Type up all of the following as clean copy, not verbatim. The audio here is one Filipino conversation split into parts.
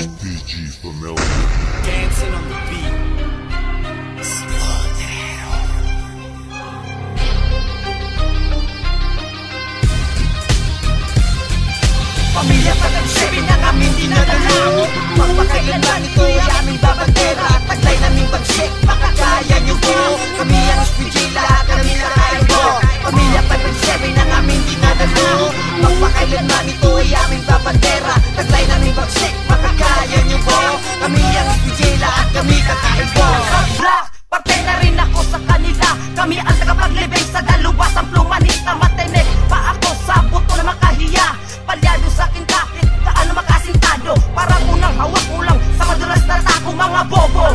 PG familiar. Dancing on the beat. Pamilya pag-7 ang aming dinadala. Magpakailanman ito'y aming babandera. Taglay naming bagsik, makakaya nyo po. Kami ang SPG, lahat kami nakain po. Pamilya pag-7 ang aming dinadala. Magpakailanman ito'y aming babandera. Taglay naming bagsik, makakaya nyo po. Kami ang SPG, lahat kami kakain po. Black, parte na rin ako sa kanila. Kami ang tagapaglibing sa daluwasang plumanista. Matinig pa ako sa buto na makahiya. Palyado sa akin kahit kaano makasintado. Parang unang hawak ulang sa madulas na tako mga bobo.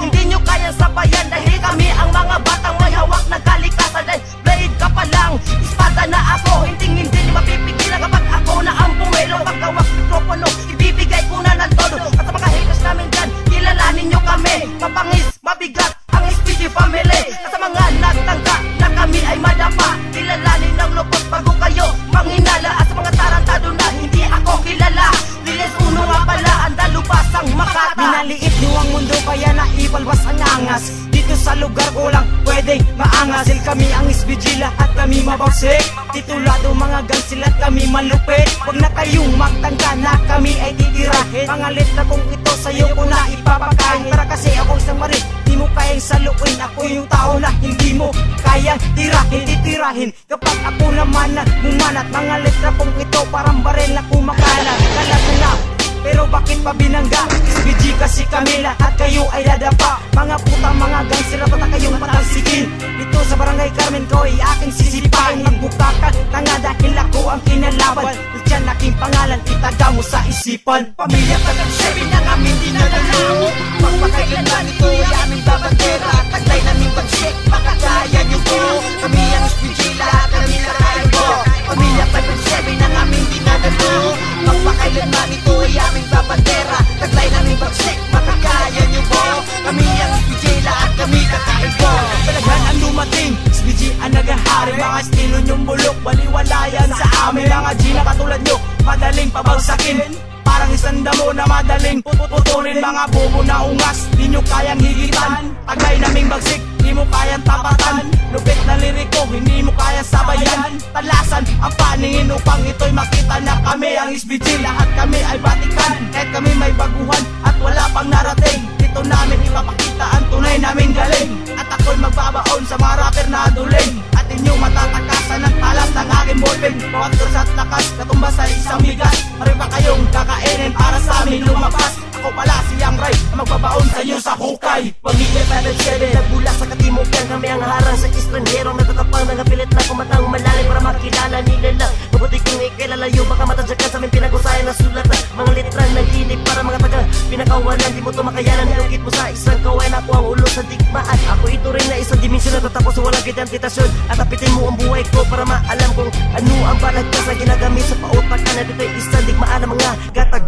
Hindi nyo kayang sabayan dahil kami ang mga batang may hawak na kalikasan. Dahil blade ka pa lang, espada na ako. Hindi nyo mapipigilan kapag ako na ang bumelo. Pagkawak mikropono, ibibigay ko na ng todo. At sa mga haters namin dyan, kilalanin nyo kami. Mapangis, mabigat ang SPG family. At sa mga nagtangka na kami ay madapa, kilalanin ng lupot bago kayo manghinala. At sa mga tarantado na hindi ako kilala, lilis uno nga pala ang dalubasang Makata. Minaliit niyo ang mundo kaya naipalwas ang angas. Dito sa lugar ko lang pwedeng maangas. Dahil kami ang SPG, lahat kami mabagsik. Titulado mga gansil at kami malupit. Huwag na kayong magtangka na kami ay titirahin. Mga letra kong ito sa'yo ko na ipapakain. Para kasi ako isang marin, di mo kayang saluin. Ako yung tao na hindi mo kayang tirahin. Titirahin kapag ako naman na bumanat. Mga letra kong ito parang baril na kumakalat. Kalat na pero bakit pa binangga? SPG kasi kami, lahat kayo ay dadapa. Mga putang mga gangsira, bata kayong patalsikin. Dito sa barangay Carmen ko ay aking sisipain. Magbuka ka, tanga dahil ako ang kinalaban. Diyan aking pangalan, itaga mo sa isipan. Pamilya pag-7 ang aming dinadala. Magpakailanman ito'y aming babandera. Taglay naming bagsik, makakaya nyo po. Kami ang SPG, lahat kami nakain po. Pamilya pag-7 ang aming dinadala. Magpakailanman ito'y aming babandera. Taglay naming bagsik, makakaya nyo po. Kami ang SPG, lahat kami kakain po. Talaghan ang dumating, SPG ang nagahari. Mga estilo nyong bulok, baliwalayan sa amin. Mga G na katulad nyo, madaling pabagsakin. Parang isang damo na madaling putulin. Mga bobo na ungas, di nyo kayang higitan. Taglay naming bagsik, di mo kayang tapatan. Lupit na liriko, hindi mo kayang sabayan. Talasan ang paningin upang ito'y makita na kami ang SPG, lahat kami ay batikan. Kahit kami may baguhan at wala pang narating, dito namin ipapakita ang tunay naming galing. At ako'y magbabaon sa mga rapper na duling. At inyong matatakasan ng talas ng aking ballpen. Bawat dos at lakas, katumbas sa isang bigas. Pare pa kayong kakainin para sa amin lumabas. Ako pala si Young Ray, magbabaon sa iyo sa hukay. Pamilya pag-7, nagbula sa katimukan. Kami ang harang sa estranghero, natatapang ng pilit na kumatang malalim para makilala nila lang. Mabuti kung ikilalayo, baka matadyakan sa aming pinag-usayan na sulat na mga litra ng inip para mga taga pinakawalan. Di mo ito makayanan, nilukit mo sa isang kawain. Ako ang ulo sa digmaan. Ako ito rin na isang dimensyon na tatapos sa walang identitasyon. At apitin mo ang buhay ko para maalam kung ano ang balagtas na ginagamit sa pautak ka na dito'y isang digmaan ng mga gatag.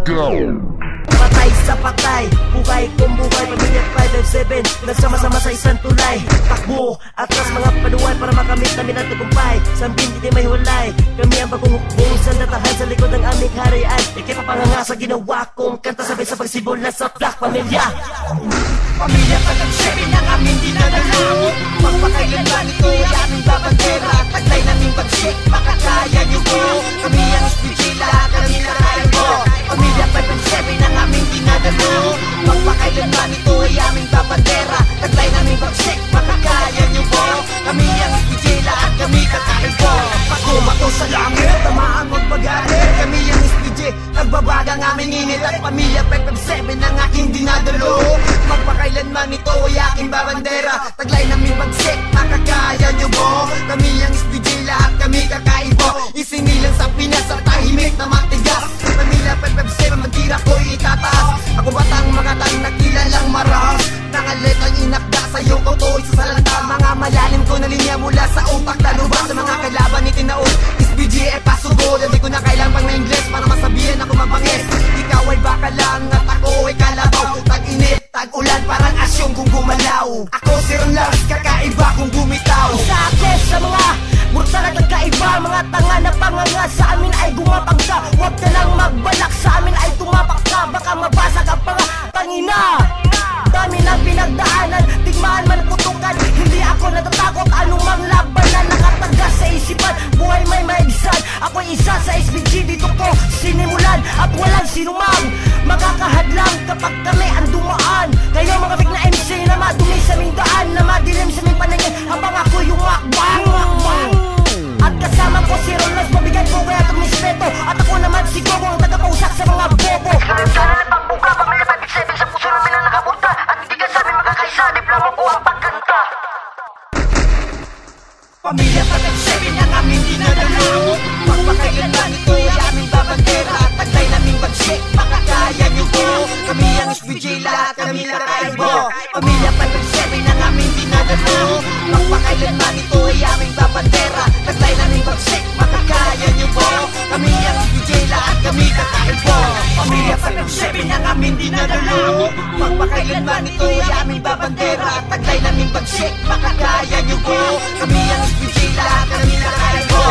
Patay sa patay, buhay kong buhay. Pamilya 5-7, nagsama-sama sa isang tulay. Takbo, atras mga paluway para makamit namin ang tagumpay. Sambin di may hulay, kami ang bagong hukbong sandatahan sa likod ng aming harian. Ikipapanganga sa ginawa kong kanta sabay sa pagsibol na sa Black Pamilya. Pamilya pag-7 ang aming dinadala. Magpakailanman ito'y aming babandera. Taglay naming bagsik, makakaya nyo po. Kami ang SPG, lahat kami nakain po. Pamilya pag-7 ang aming dinadala. Magpakailanman ito'y aming babandera. Taglay naming bagsik, makakaya nyo po. Kami ang SPG, lahat kami kakain po. Pagkumato sa langit, tamaan magpagalit. Kami ang SPG, nagbabagang aming init. At pamilya pag-7 ang aking dinadalo. Magpakailanman ito ay aking babandera. Taglay naming bagsik, makakaya nyo po. Kami ang SPG, lahat kami kakain po. Isinilang sa Pinas at tahimik na matigas. Pamilya pag-7, magtira ko'y itataas. Ako batang magatang nakilalang marahas. Nangaletang inakda sa'yo ko to'y sasalanta. Mga malalim ko na linya mula sa utak talubas. Sa mga kalaban itinaon, SPG ay pasugod. Hindi ko na kailang pang na Ingles para masabihin ako mabangis. Ikaw ay baka lang at ako ay kalabaw. Tag-init, tag-ulan, parang asyong kung gumalaw. Ako si Ronlars, kakaiba kung bumitaw. Sa akin sa mga brutal at nagkaiba. Mga tanga na panganga sa amin ay gumapag ka. Huwag ka lang magbalak, sa amin ay tumapak ka. Baka mabasag Kami ang SPJ, lahat kami nakakaibo. Pamilya Pag-7 ang aming dinadalo. Magpakailanman ito ay aming babandera. Taglay naming bagsik, makakaya nyo po. Kami ang SPJ, lahat kami kakaibo. Pamilya Pag-7 ang aming dinadalo. Magpakailanman ito ay aming babandera. Taglay naming bagsik, makakaya nyo po. Kami ang SPJ, lahat kami kakaibo.